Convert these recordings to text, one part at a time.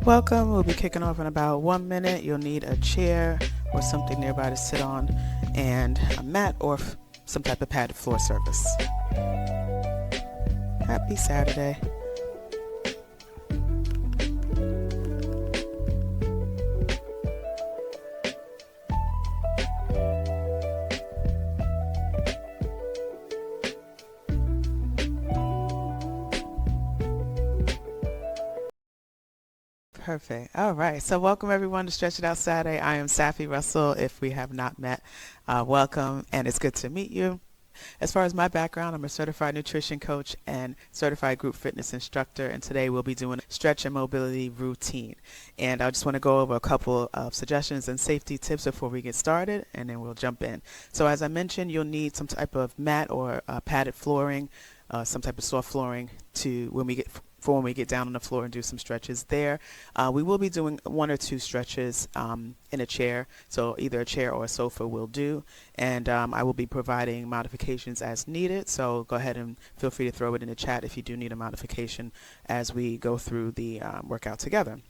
Welcome. We'll be kicking off in about 1 minute. You'll need a chair or something nearby to sit on, and a mat or some type of padded floor surface. Happy Saturday. Perfect. All right. So welcome everyone to Stretch It Out Saturday. I am Safi Russell. If we have not met, welcome, and it's good to meet you. As far as my background, I'm a certified nutrition coach and certified group fitness instructor, and today we'll be doing a stretch and mobility routine. And I just want to go over a couple of suggestions and safety tips before we get started, and then we'll jump in. So as I mentioned, you'll need some type of mat or padded flooring, some type of soft flooring when we get down on the floor and do some stretches there. We will be doing one or two stretches in a chair, so either a chair or a sofa will do, and I will be providing modifications as needed, so go ahead and feel free to throw it in the chat if you do need a modification as we go through the workout together.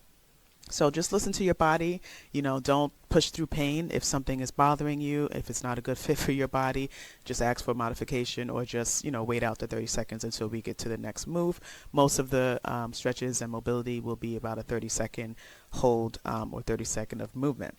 So just listen to your body, don't push through pain. If something is bothering you, if it's not a good fit for your body, just ask for modification or just, wait out the 30 seconds until we get to the next move. Most of the stretches and mobility will be about a 30-second hold or 30-second of movement.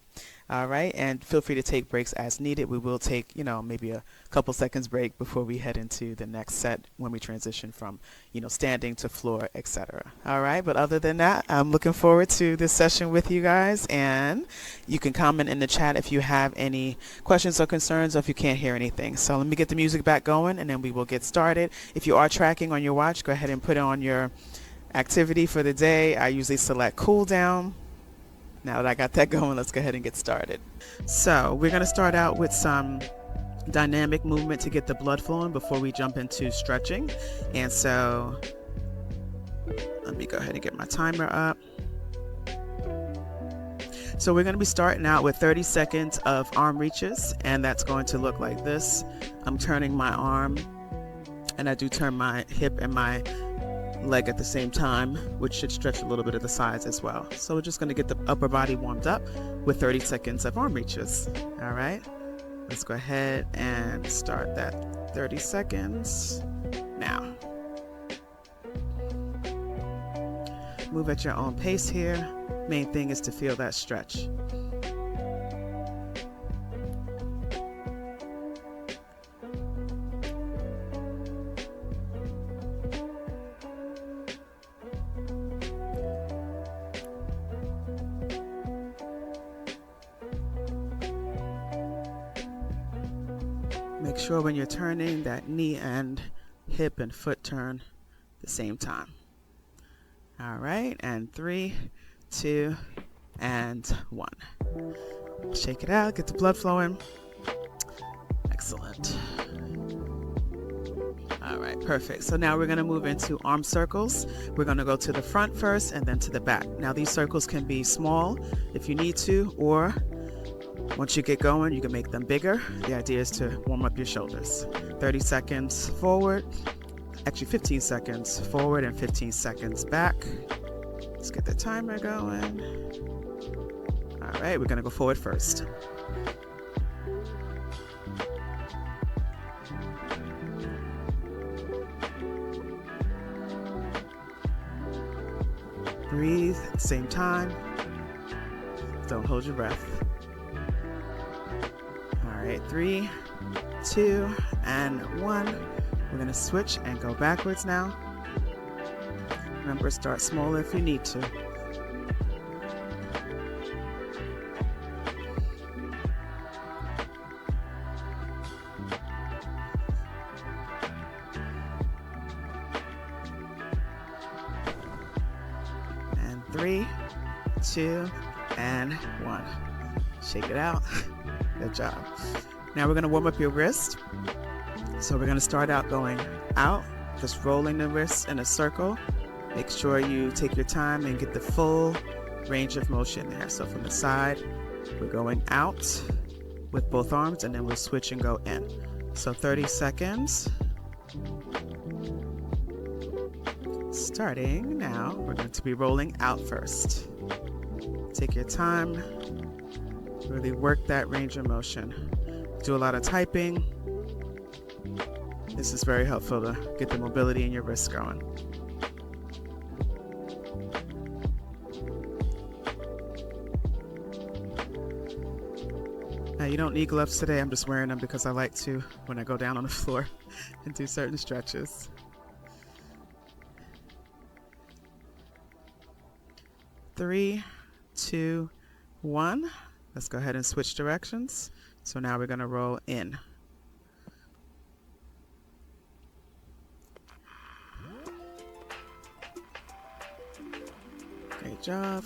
All right, and feel free to take breaks as needed. We will take, maybe a couple seconds break before we head into the next set when we transition from, standing to floor, etc. All right, but other than that, I'm looking forward to this session with you guys, and you can comment in the chat if you have any questions or concerns or if you can't hear anything. So let me get the music back going, and then we will get started. If you are tracking on your watch, go ahead and put on your activity for the day. I usually select cool down. Now that I got that going, let's go ahead and get started. So we're going to start out with some dynamic movement to get the blood flowing before we jump into stretching. And so let me go ahead and get my timer up. So we're going to be starting out with 30 seconds of arm reaches, and that's going to look like this. I'm turning my arm, and I do turn my hip and my leg at the same time, which should stretch a little bit of the sides as well. So we're just going to get the upper body warmed up with 30 seconds of arm reaches. All right, let's go ahead and start that 30 seconds now. Move at your own pace here. Main thing is to feel that stretch. Make sure when you're turning that knee and hip and foot turn at the same time. All right, and 3, 2, and 1. Shake it out, get the blood flowing. Excellent. All right, perfect. So now we're going to move into arm circles. We're going to go to the front first and then to the back. Now these circles can be small if you need to, or once you get going, you can make them bigger. The idea is to warm up your shoulders. 30 seconds forward, actually 15 seconds forward and 15 seconds back. Let's get the timer going. All right, we're gonna go forward first. Breathe at the same time. Don't hold your breath. All right, 3, 2, and 1. We're going to switch and go backwards now. Remember, start smaller if you need to. And 3, 2, and 1. Shake it out. Good job. Now we're going to warm up your wrist. So we're going to start out going out, just rolling the wrists in a circle. Make sure you take your time and get the full range of motion there. So from the side, we're going out with both arms, and then we'll switch and go in. So 30 seconds. Starting now, we're going to be rolling out first. Take your time, really work that range of motion. Do a lot of typing. This is very helpful to get the mobility in your wrists going. Now you don't need gloves today. I'm just wearing them because I like to when I go down on the floor and do certain stretches. 3, 2, 1. Let's go ahead and switch directions. So now we're going to roll in. Great job.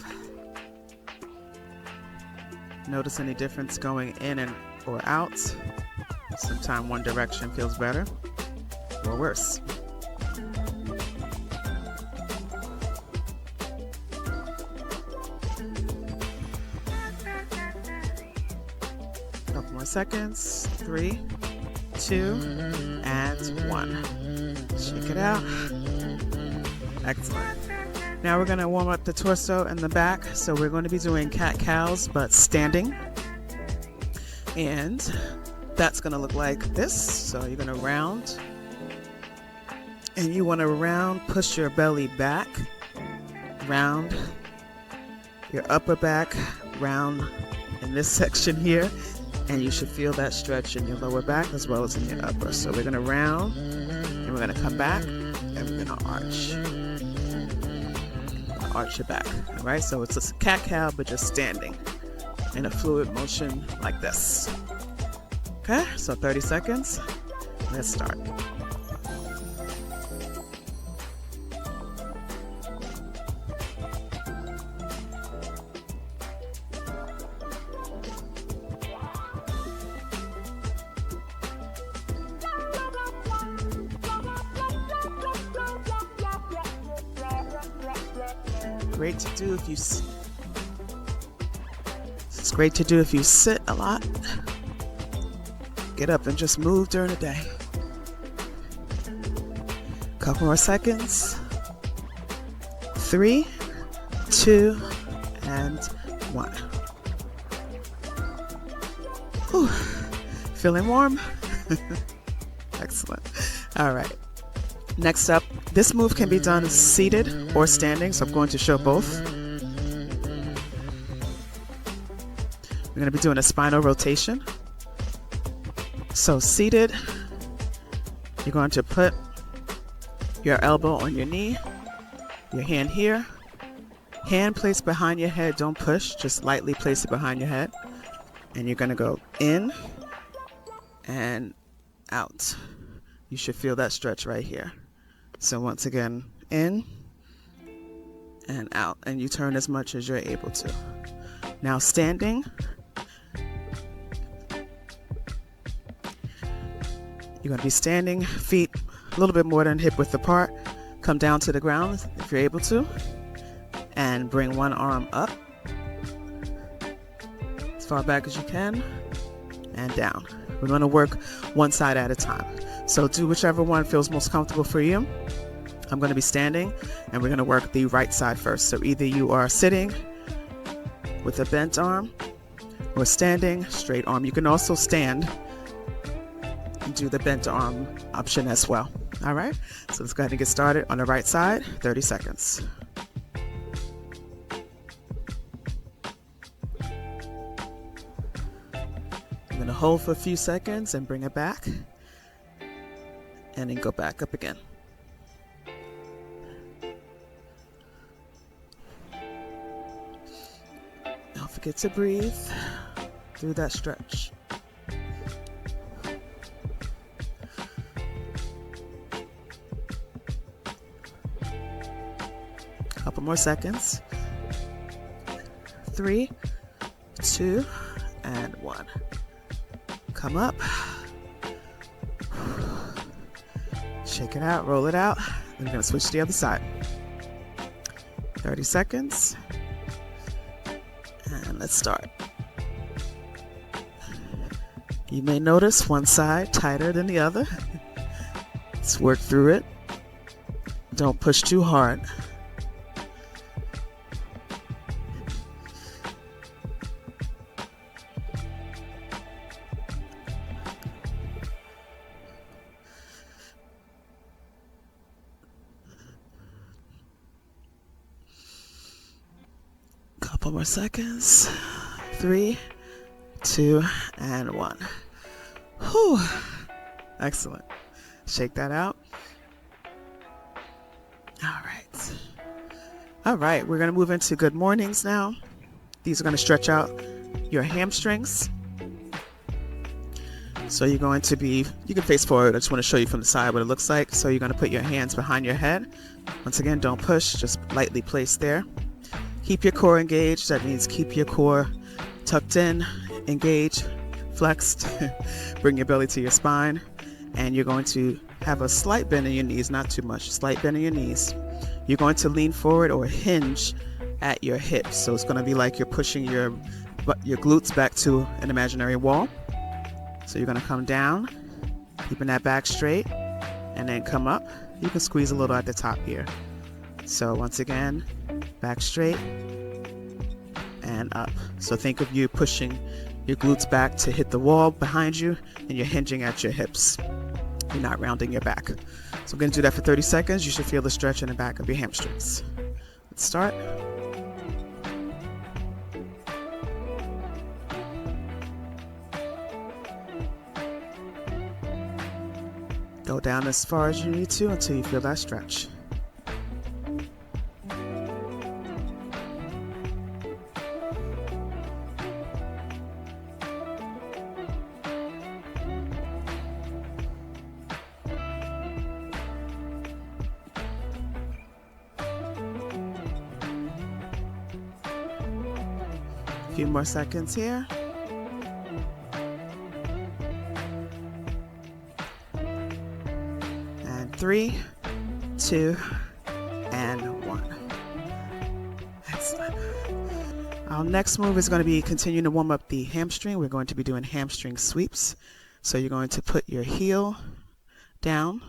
Notice any difference going in and or out. Sometimes one direction feels better or worse. Couple more seconds. 3, 2, and 1. Shake it out. Excellent. Now we're going to warm up the torso and the back. So we're going to be doing cat-cows, but standing. And that's going to look like this. So you're going to round. And you want to round, push your belly back. Round your upper back, round in this section here. And you should feel that stretch in your lower back as well as in your upper. So we're going to round, and we're going to come back, and we're going to arch. Arch your back. All right, so it's a cat-cow, but just standing in a fluid motion like this. Okay, so 30 seconds. Let's start. Great to do if you it's great to do if you sit a lot. Get up and just move during the day. Couple more seconds. 3, 2, and 1. Whew. Feeling warm? Excellent. All right. Next up, this move can be done seated or standing, so I'm going to show both. We're going to be doing a spinal rotation. So seated, you're going to put your elbow on your knee, your hand here, hand placed behind your head, don't push, just lightly place it behind your head. And you're going to go in and out. You should feel that stretch right here. So once again, in and out, and you turn as much as you're able to. Now standing, you're going to be standing, feet a little bit more than hip width apart. Come down to the ground if you're able to, and bring one arm up as far back as you can, and down. We're going to work one side at a time. So do whichever one feels most comfortable for you. I'm going to be standing, and we're going to work the right side first. So either you are sitting with a bent arm or standing, straight arm. You can also stand and do the bent arm option as well. All right, so let's go ahead and get started on the right side. 30 seconds. I'm going to hold for a few seconds and bring it back. And then go back up again. Don't forget to breathe through that stretch. Couple more seconds. 3, 2, and 1. Come up. Shake it out, roll it out. Then we're going to switch to the other side. 30 seconds. And let's start. You may notice one side tighter than the other. Let's work through it. Don't push too hard. Couple more seconds. 3, 2, and 1. Whew. Excellent. Shake that out. All right, we're going to move into good mornings now. These are going to stretch out your hamstrings. So you're going to be, you can face forward. I just want to show you from the side what it looks like. So you're going to put your hands behind your head. Once again, don't push, just lightly place there. Keep your core engaged. That means keep your core tucked in, engaged, flexed. Bring your belly to your spine. And you're going to have a slight bend in your knees, not too much, slight bend in your knees. You're going to lean forward or hinge at your hips. So it's going to be like you're pushing your glutes back to an imaginary wall. So you're going to come down, keeping that back straight, and then come up. You can squeeze a little at the top here. So once again, back straight and up. So think of you pushing your glutes back to hit the wall behind you, and you're hinging at your hips. You're not rounding your back. So I'm going to do that for 30 seconds. You should feel the stretch in the back of your hamstrings. Let's start. Go down as far as you need to until you feel that stretch. A few more seconds here. And 3, 2, and 1. Excellent. Our next move is going to be continuing to warm up the hamstring. We're going to be doing hamstring sweeps. So you're going to put your heel down.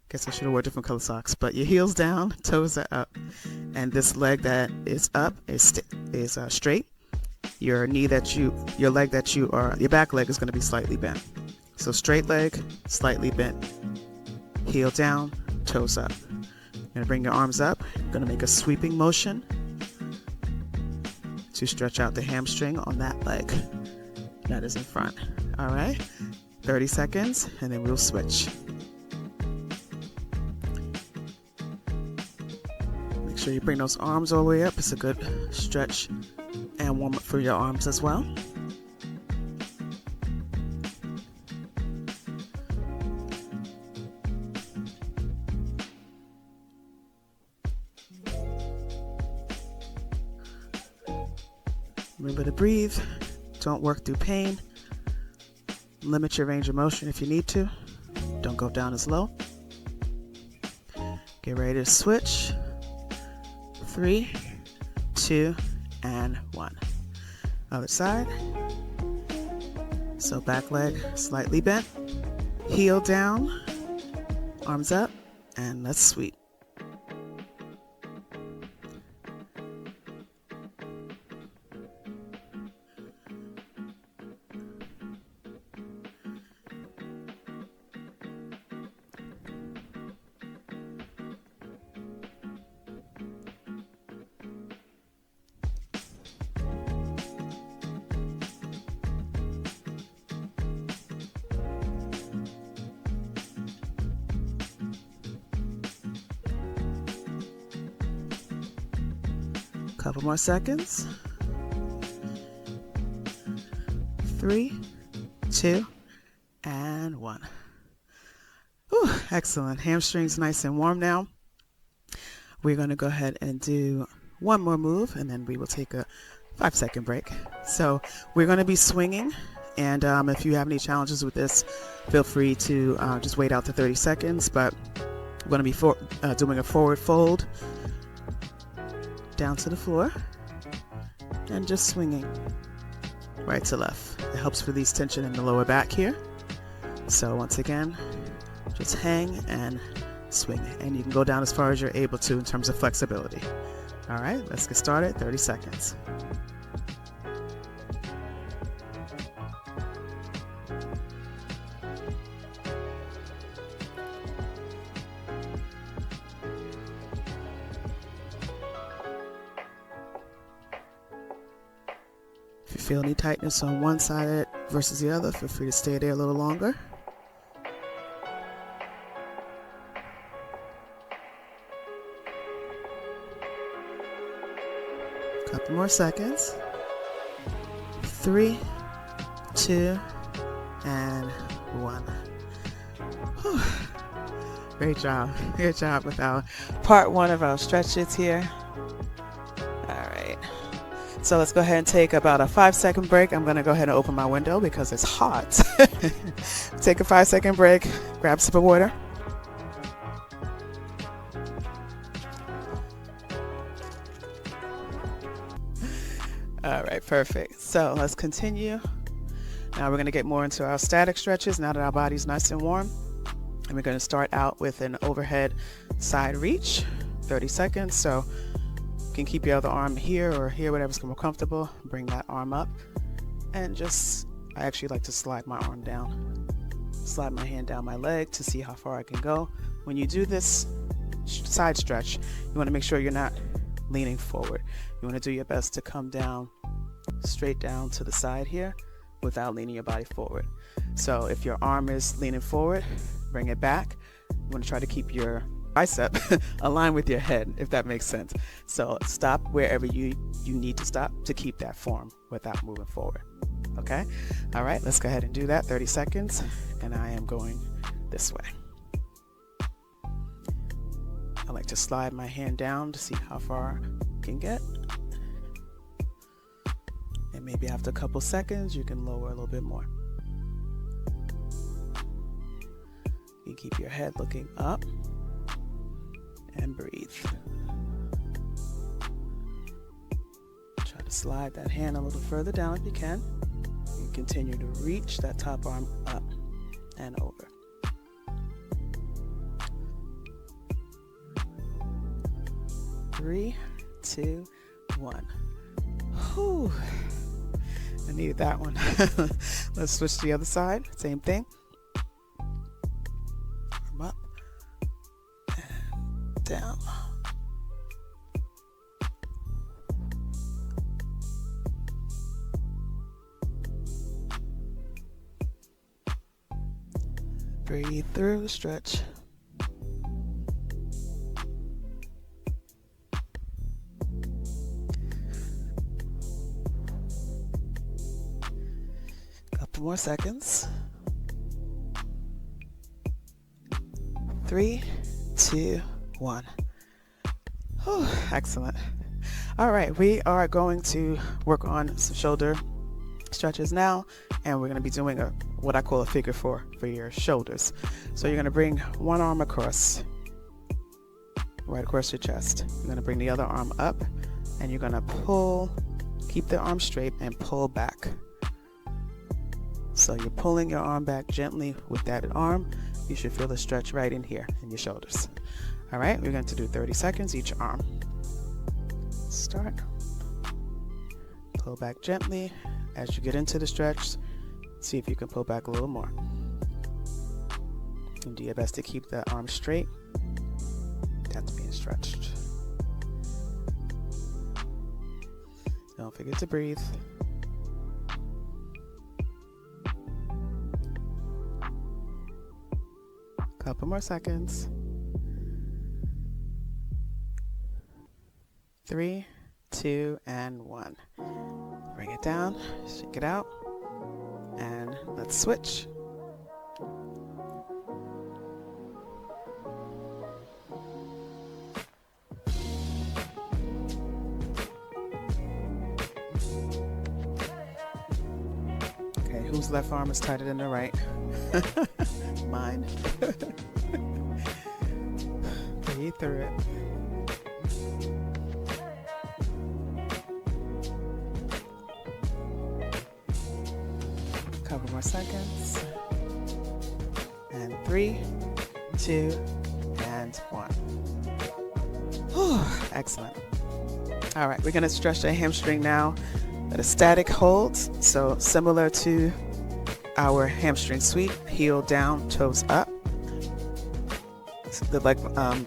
Guess I should have worn different color socks, but your heels down, toes are up, and this leg that is up is straight. Your leg that your back leg is going to be slightly bent. So straight leg, slightly bent. Heel down, toes up. You're going to bring your arms up. You're going to make a sweeping motion to stretch out the hamstring on that leg that is in front. All right, 30 seconds, and then we'll switch. Make sure you bring those arms all the way up. It's a good stretch and warm up for your arms as well. Remember to breathe. Don't work through pain. Limit your range of motion if you need to. Don't go down as low. Get ready to switch. 3, 2, and 1. Other side. So back leg slightly bent. Heel down. Arms up. And let's sweep. Couple more seconds. 3, 2, and 1. Whew, excellent. Hamstrings nice and warm now. We're going to go ahead and do one more move, and then we will take a 5-second break. So we're going to be swinging, and if you have any challenges with this, feel free to just wait out to 30 seconds. But we're going to be doing a forward fold down to the floor and just swinging right to left. It helps release tension in the lower back here. So once again, just hang and swing it. And you can go down as far as you're able to in terms of flexibility. All right, let's get started. 30 seconds. If you feel any tightness on one side versus the other, feel free to stay there a little longer. Couple more seconds. 3, 2, and 1. Whew. Great job. Good job with our part 1 of our stretches here. All right. So let's go ahead and take about a 5-second break. I'm going to go ahead and open my window because it's hot. Take a 5-second break. Grab a sip of water. All right, perfect. So let's continue. Now we're going to get more into our static stretches now that our body's nice and warm. And we're going to start out with an overhead side reach, 30 seconds. So you can keep your other arm here or here, whatever's more comfortable. Bring that arm up and I actually like to slide my arm down. Slide my hand down my leg to see how far I can go. When you do this side stretch, you want to make sure you're not leaning forward. You want to do your best to come down, straight down to the side here without leaning your body forward. So if your arm is leaning forward, bring it back. You want to try to keep your bicep aligned with your head, if that makes sense. So stop wherever you need to stop to keep that form without moving forward. Okay? All right, let's go ahead and do that. 30 seconds, and I am going this way. I like to slide my hand down to see how far I can get. And maybe after a couple seconds, you can lower a little bit more. You keep your head looking up and breathe. Try to slide that hand a little further down if you can. You continue to reach that top arm up and over. Three, 2, 1. Whew. I needed that one. Let's switch to the other side. Same thing. Arm up and down. Breathe through, stretch. More seconds. 3, 2, 1. Whew, excellent. All right, we are going to work on some shoulder stretches now, and we're going to be doing what I call a figure 4 for your shoulders. So you're going to bring one arm across, right across your chest. You're going to bring the other arm up, and you're going to pull, keep the arm straight, and pull back. So you're pulling your arm back gently with that arm. You should feel the stretch right in here in your shoulders. All right, we're going to do 30 seconds each arm. Start. Pull back gently. As you get into the stretch, see if you can pull back a little more. And do your best to keep that arm straight. That's being stretched. Don't forget to breathe. Couple more seconds. 3, 2, and 1. Bring it down, shake it out, and let's switch. Okay, whose left arm is tighter than the right? Mine. Breathe through it. Couple more seconds. And 3, 2, and Excellent. All right, we're going to stretch the hamstring now at a static hold. So similar to our hamstring sweep, heel down, toes up. So the leg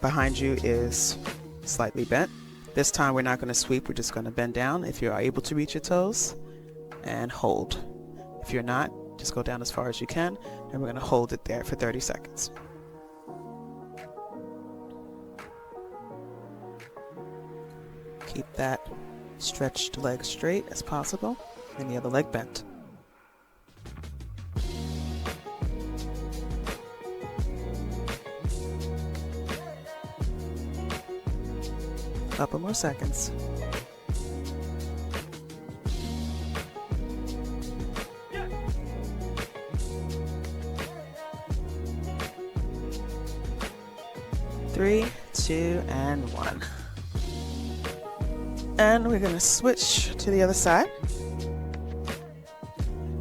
behind you is slightly bent. This time we're not going to sweep, we're just going to bend down if you're able to reach your toes, and hold. If you're not, just go down as far as you can, and we're going to hold it there for 30 seconds. Keep that stretched leg straight as possible, and the other leg bent. Couple more seconds. Three, two, and one. And we're going to switch to the other side.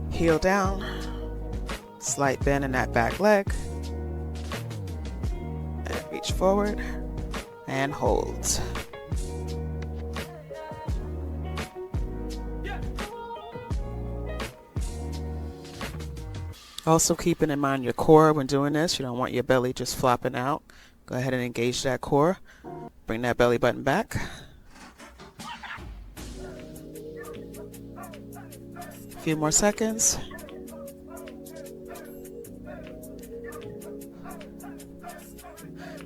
Heel down, slight bend in that back leg, and reach forward and hold. Also keeping in mind your core when doing this. You don't want your belly just flopping out. Go ahead and engage that core. Bring that belly button back. A few more seconds.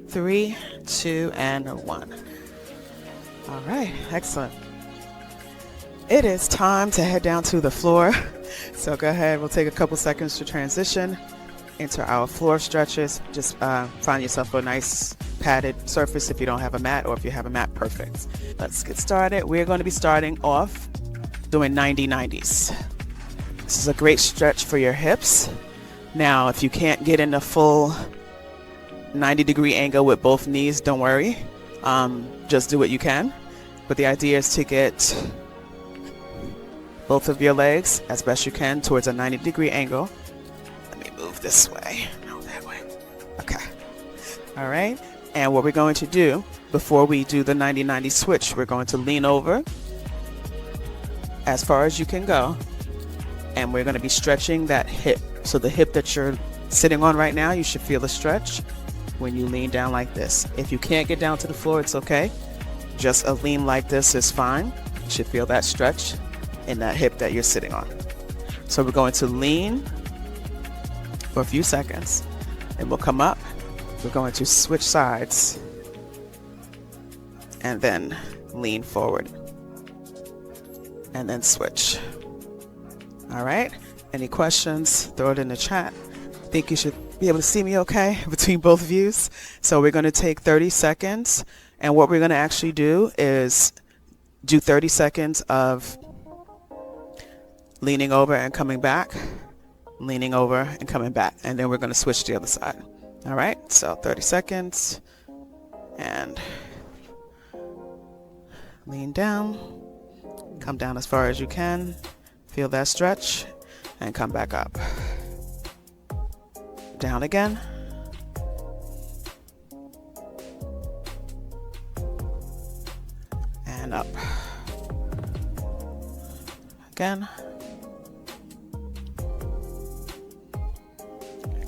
Three, two, and one. All right, excellent. It is time to head down to the floor. So go ahead, we'll take a couple seconds to transition into our floor stretches. Just find yourself a nice padded surface if you don't have a mat, or if you have a mat, perfect. Let's get started. We're going to be starting off doing 90-90s. This is a great stretch for your hips. Now, if you can't get in the full 90-degree angle with both knees, don't worry. Just do what you can. But the idea is to get both of your legs as best you can towards a 90-degree angle. Let me move this way, no, that way. Okay. All right. And what we're going to do before we do the 90-90 switch, we're going to lean over as far as you can go. And we're going to be stretching that hip. So the hip that you're sitting on right now, you should feel the stretch when you lean down like this. If you can't get down to the floor, it's okay. Just a lean like this is fine. You should feel that stretch in that hip that you're sitting on. So we're going to lean for a few seconds, and we'll come up. We're going to switch sides and then lean forward and then switch. All right, any questions, throw it in the chat. I think you should be able to see me okay between both views. So we're going to take 30 seconds, and what we're going to actually do is do 30 seconds of leaning over and coming back, leaning over and coming back, and then we're going to switch to the other side. All right, so 30 seconds, and lean down, come down as far as you can, feel that stretch, and come back up. Down again. And up. Again.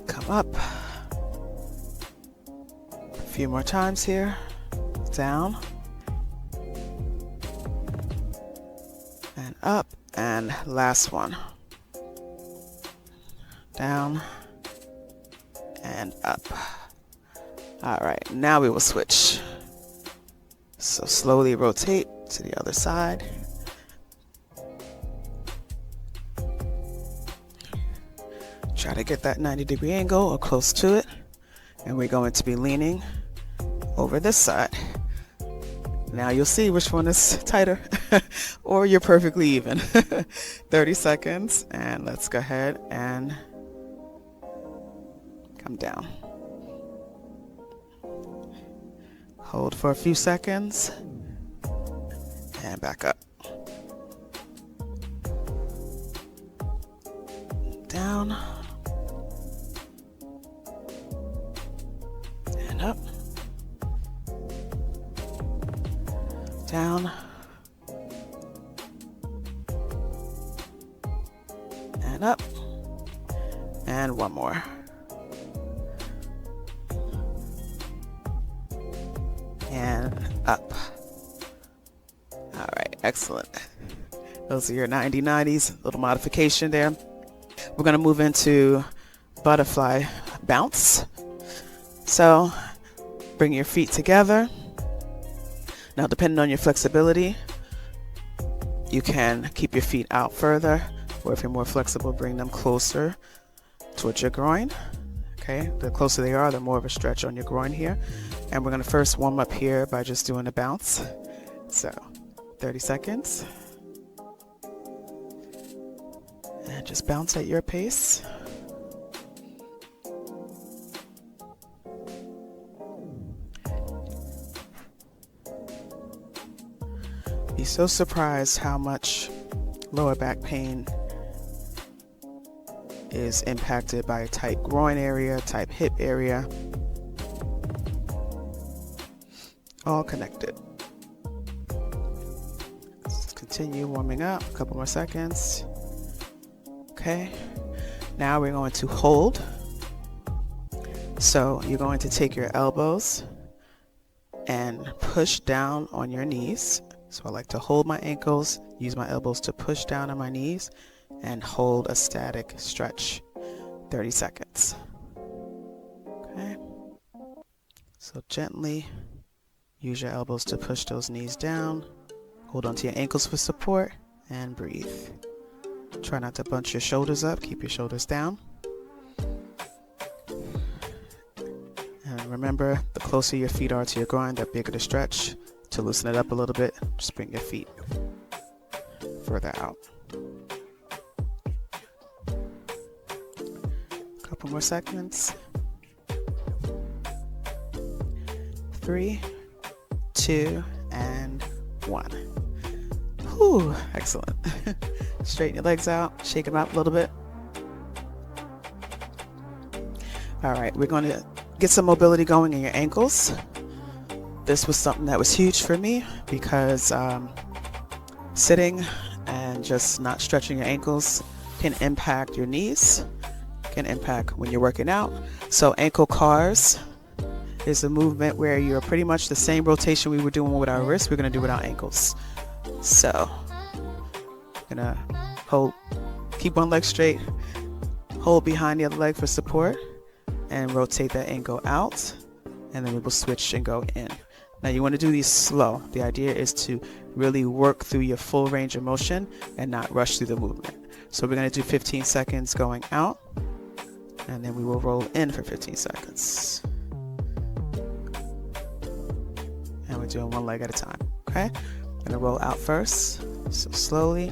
Come up. A few more times here. Down. And up. And last one. Down. And up. All right, now we will switch. So slowly rotate to the other side. Try to get that 90-degree angle or close to it. And we're going to be leaning over this side. Now you'll see which one is tighter or you're perfectly even. 30 seconds, and let's go ahead and come down. Hold for a few seconds and back up. Down and up. Down. And up. And one more. And up. All right, excellent. Those are your 90-90s, little modification there. We're going to move into butterfly bounce. So bring your feet together. Now, depending on your flexibility, you can keep your feet out further, or if you're more flexible, bring them closer towards your groin. Okay, the closer they are, the more of a stretch on your groin here. And we're going to first warm up here by just doing a bounce. So 30 seconds. And just bounce at your pace. Be so surprised how much lower back pain is impacted by a tight groin area, tight hip area. All connected. Let's continue warming up. A couple more seconds. Okay. Now we're going to hold. So you're going to take your elbows and push down on your knees. So I like to hold my ankles, use my elbows to push down on my knees, and hold a static stretch. 30 seconds. Okay. So gently use your elbows to push those knees down. Hold onto your ankles for support and breathe. Try not to bunch your shoulders up. Keep your shoulders down. And remember, the closer your feet are to your groin, the bigger the stretch. To loosen it up a little bit, just bring your feet further out. Couple more seconds. 3, 2, and 1. Whew, excellent. Straighten your legs out, shake them out a little bit. All right, we're going to get some mobility going in your ankles. This was something that was huge for me because sitting and just not stretching your ankles can impact your knees, can impact when you're working out. So ankle cars is a movement where you're pretty much the same rotation we were doing with our wrists, we're going to do with our ankles. So gonna hold, keep one leg straight, hold behind the other leg for support, and rotate that ankle out, and then we will switch and go in. Now you want to do these slow. The idea is to really work through your full range of motion and not rush through the movement. So we're going to do 15 seconds going out, and then we will roll in for 15 seconds. And we're doing one leg at a time, okay? I'm going to roll out first, so slowly.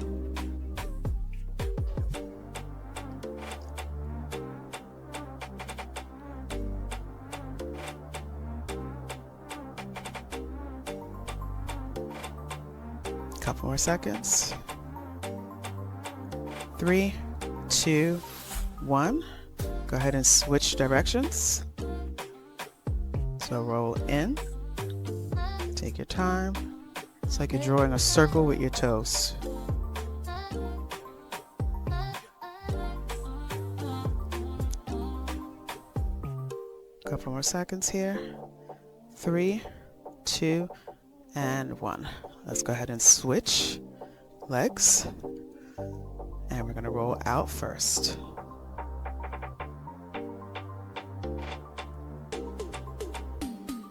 Couple more seconds. 3, 2, 1. Go ahead and switch directions. So roll in. Take your time. It's like you're drawing a circle with your toes. Couple more seconds here. 3, 2, and 1. Let's go ahead and switch legs. And we're going to roll out first.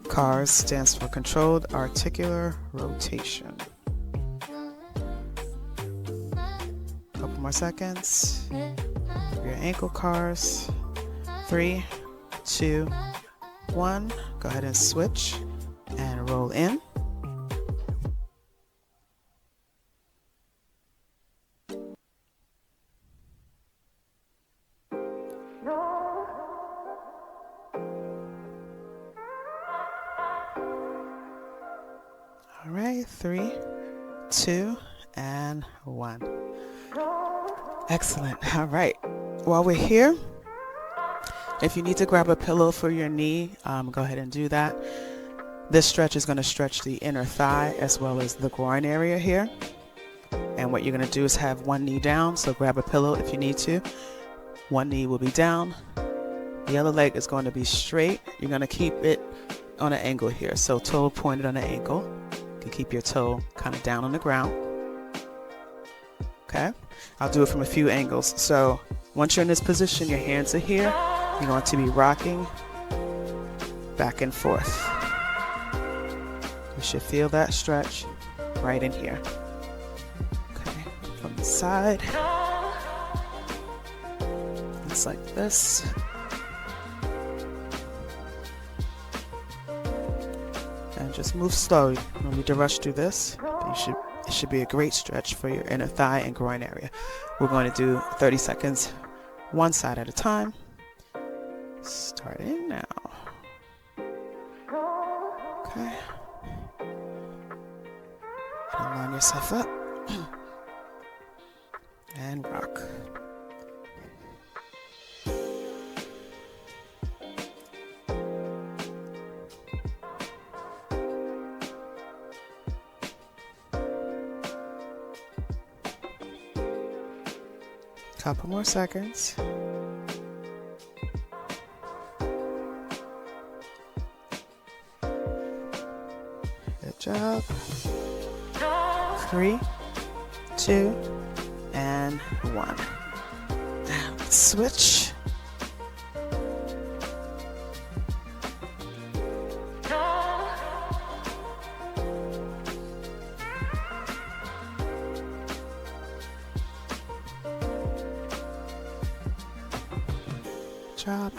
CARS stands for Controlled Articular Rotation. Couple more seconds. Your ankle CARS. 3, 2, 1. Go ahead and switch and roll in. All right, 3, 2, and 1. Excellent. All right. While we're here, if you need to grab a pillow for your knee, go ahead and do that. This stretch is going to stretch the inner thigh as well as the groin area here. And what you're going to do is have one knee down, so grab a pillow if you need to. One knee will be down. The other leg is going to be straight. You're going to keep it on an angle here, so toe pointed on an ankle. You can keep your toe kind of down on the ground. Okay, I'll do it from a few angles. So once you're in this position, your hands are here. You're going to be rocking back and forth. You should feel that stretch right in here. Okay, from the side. It's like this. And just move slowly. You don't need to rush through this. It should be a great stretch for your inner thigh and groin area. We're going to do 30 seconds, one side at a time. Starting now. Okay. And line yourself up. And rock. Couple more seconds. Good job. 3, 2, and 1. Now let's switch. Job.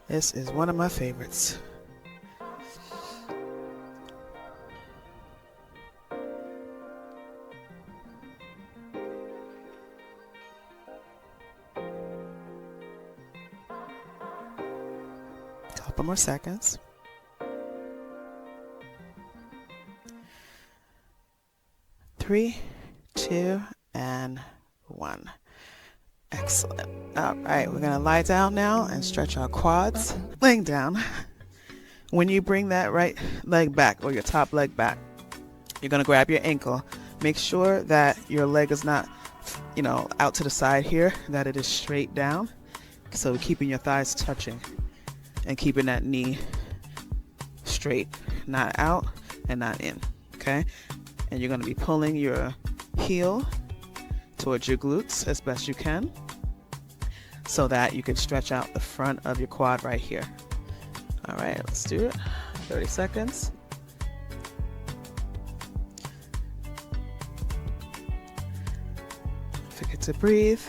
This is one of my favorites. Couple more seconds. Three, 2, and 1. Excellent. All right, we're going to lie down now and stretch our quads. Laying down. When you bring that right leg back or your top leg back, you're going to grab your ankle. Make sure that your leg is not, out to the side here, that it is straight down. So keeping your thighs touching and keeping that knee straight, not out and not in. Okay? And you're going to be pulling your heel towards your glutes as best you can so that you can stretch out the front of your quad right here. All right, let's do it. 30 seconds. Forget to breathe.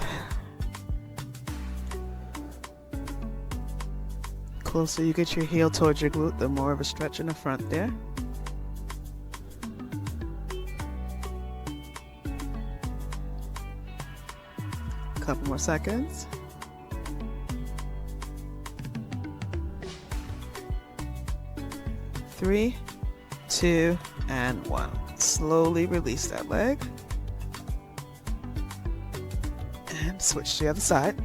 Closer you get your heel towards your glute, the more of a stretch in the front there. Couple more seconds. 3, 2, and 1. Slowly release that leg. And switch to the other side.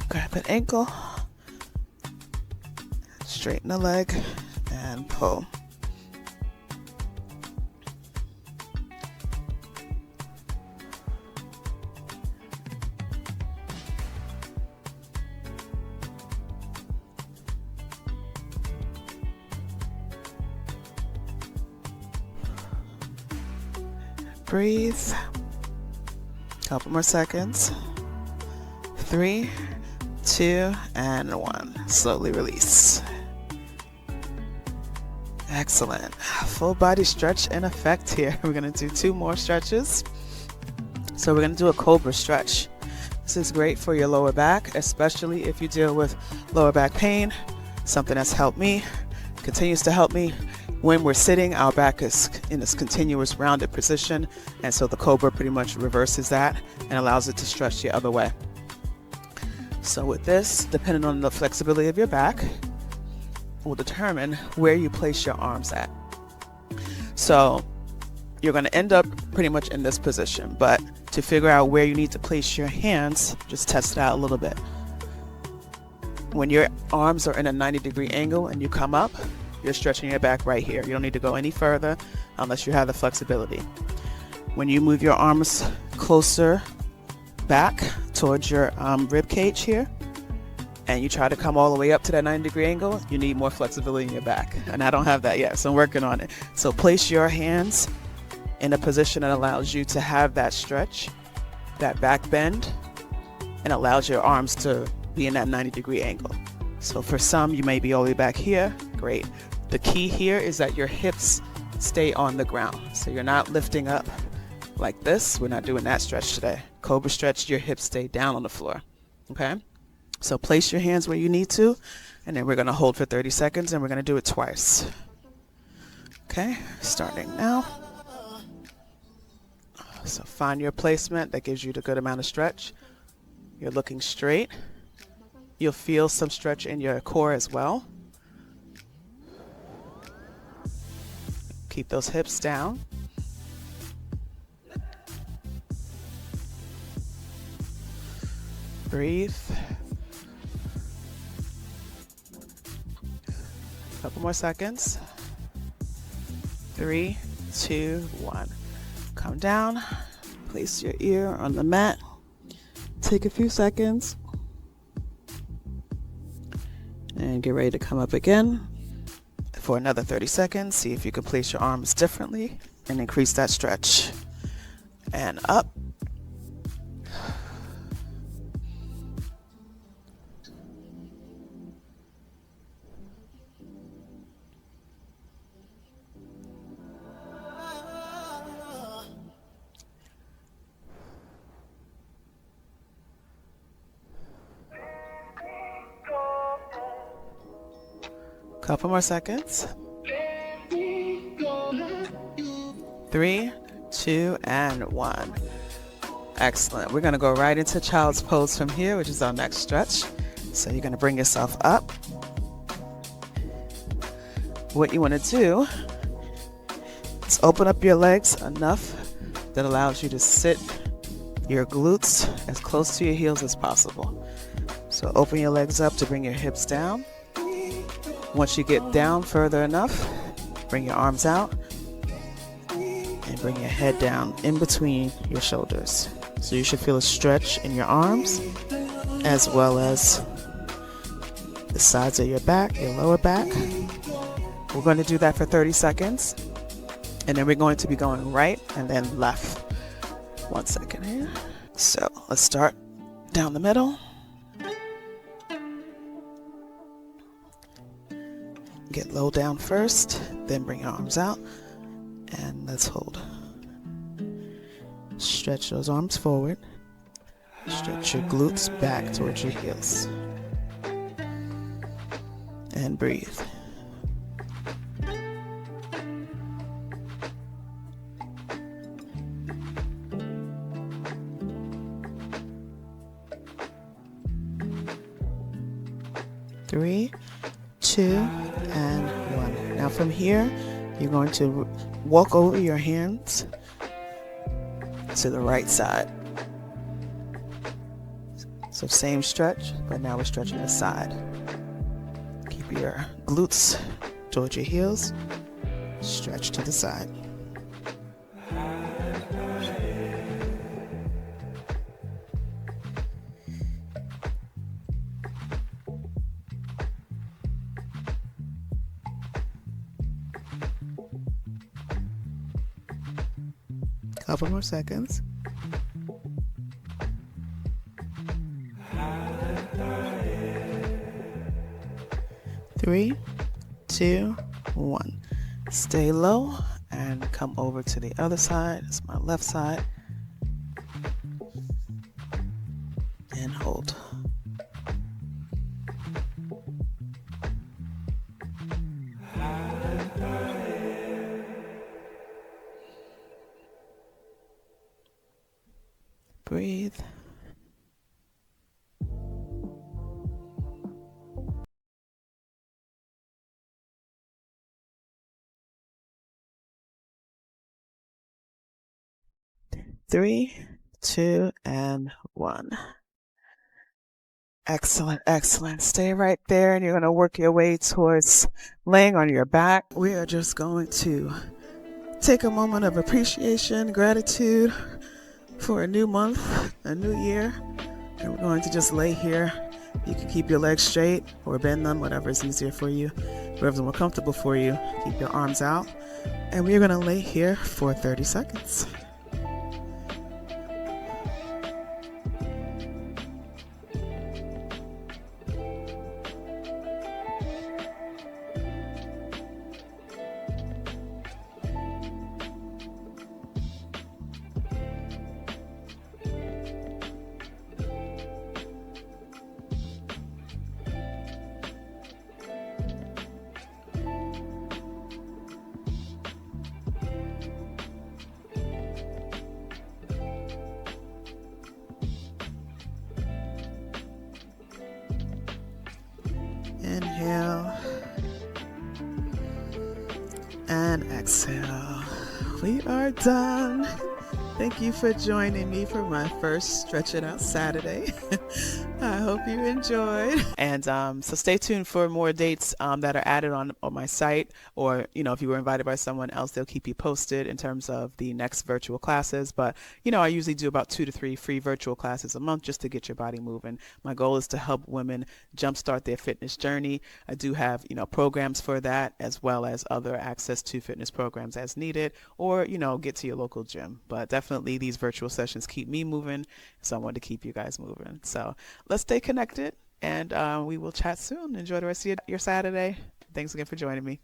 Grab an ankle. Straighten the leg and pull. Breathe. Couple more seconds. 3, 2, and 1. Slowly release. Excellent. Full body stretch in effect here. We're going to do 2 more stretches. So we're going to do a cobra stretch. This is great for your lower back, especially if you deal with lower back pain. Something that's helped me, continues to help me. When we're sitting, our back is in this continuous rounded position, and so the cobra pretty much reverses that and allows it to stretch the other way. So with this, depending on the flexibility of your back, will determine where you place your arms at. So you're going to end up pretty much in this position, but to figure out where you need to place your hands, just test it out a little bit. When your arms are in a 90-degree angle and you come up, you're stretching your back right here. You don't need to go any further unless you have the flexibility. When you move your arms closer back towards your rib cage here, and you try to come all the way up to that 90-degree angle, you need more flexibility in your back. And I don't have that yet, so I'm working on it. So place your hands in a position that allows you to have that stretch, that back bend, and allows your arms to be in that 90-degree angle. So for some, you may be all the way back here. Great. The key here is that your hips stay on the ground. So you're not lifting up like this. We're not doing that stretch today. Cobra stretch, your hips stay down on the floor. Okay? So place your hands where you need to, and then we're going to hold for 30 seconds, and we're going to do it twice. Okay, starting now. So find your placement that gives you the good amount of stretch. You're looking straight. You'll feel some stretch in your core as well. Keep those hips down. Breathe. Couple more seconds. 3, 2, 1. Come down. Place your ear on the mat. Take a few seconds. And get ready to come up again for another 30 seconds. See if you can place your arms differently and increase that stretch. And up. Couple more seconds. 3, 2, and 1. Excellent. We're going to go right into child's pose from here, which is our next stretch. So you're going to bring yourself up. What you want to do is open up your legs enough that allows you to sit your glutes as close to your heels as possible. So open your legs up to bring your hips down. Once you get down further enough, bring your arms out and bring your head down in between your shoulders. So you should feel a stretch in your arms as well as the sides of your back, your lower back. We're going to do that for 30 seconds. And then we're going to be going right and then left. 1 second here. So let's start down the middle. Get low down first, then bring your arms out, and let's hold. Stretch those arms forward. Stretch your glutes back towards your heels. And breathe. Three, 2, and 1. Now from here, you're going to walk over your hands to the right side. So same stretch, but now we're stretching the side. Keep your glutes towards your heels. Stretch to the side. Couple more seconds. 3, 2, 1. Stay low and come over to the other side. It's my left side. And hold. Breathe. Three, two, and one. Excellent, excellent. Stay right there, and you're going to work your way towards laying on your back. We are just going to take a moment of appreciation, gratitude for a new month, a new year, and we're going to just lay here. You can keep your legs straight or bend them, whatever is easier for you, whatever's more comfortable for you. Keep your arms out, and we're going to lay here for 30 seconds. Inhale and exhale. We are done. Thank you for joining me for my first Stretch It Out Saturday. I hope you enjoyed. And so stay tuned for more dates that are added on my site, or, if you were invited by someone else, they'll keep you posted in terms of the next virtual classes. But, I usually do about 2 to 3 free virtual classes a month just to get your body moving. My goal is to help women jumpstart their fitness journey. I do have, programs for that, as well as other access to fitness programs as needed, or, get to your local gym. But definitely these virtual sessions keep me moving, so I want to keep you guys moving. So let's stay connected, and we will chat soon. Enjoy the rest of your Saturday. Thanks again for joining me.